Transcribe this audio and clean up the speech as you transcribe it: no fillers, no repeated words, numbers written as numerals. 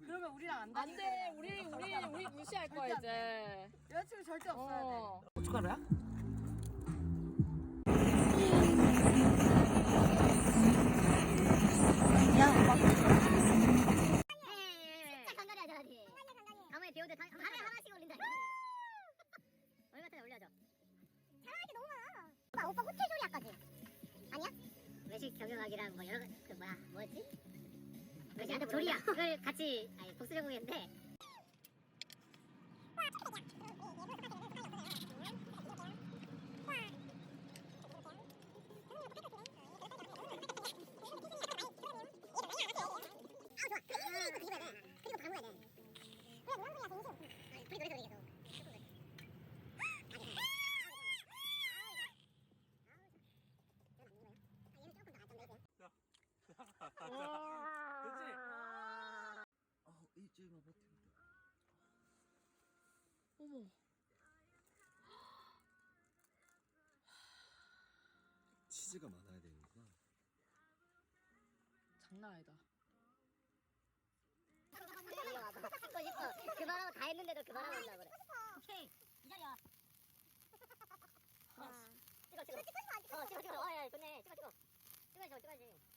그러면 우리랑 안 돼. 안 돼. 우리 무시할 거야 이제. 여자친구 절대 없어야 돼. 고춧가루야? 진짜 간간히 하잖아. 다음에 배우들 하루에 하나씩 올린다. 얼마 전에 올려줘. 잘할 게 너무 많아. 오빠 호텔 조리학까지. 아니야? 외식 경영학이랑 뭐 여러 그 뭐였지? 외식한테 조리학 그걸 같이 복수 전공했는데. 일주일만 버티면 돼. 어머. 치즈가 많아야 되는구나. 장난 아니다. 찍고 싶어. 그 말하고 다 했는데도 그 말하고 온다 그래. 오케이. 이 자리야. 찍어. 찍고 싶어. 야, 좋네. 찍어. 찍어야지.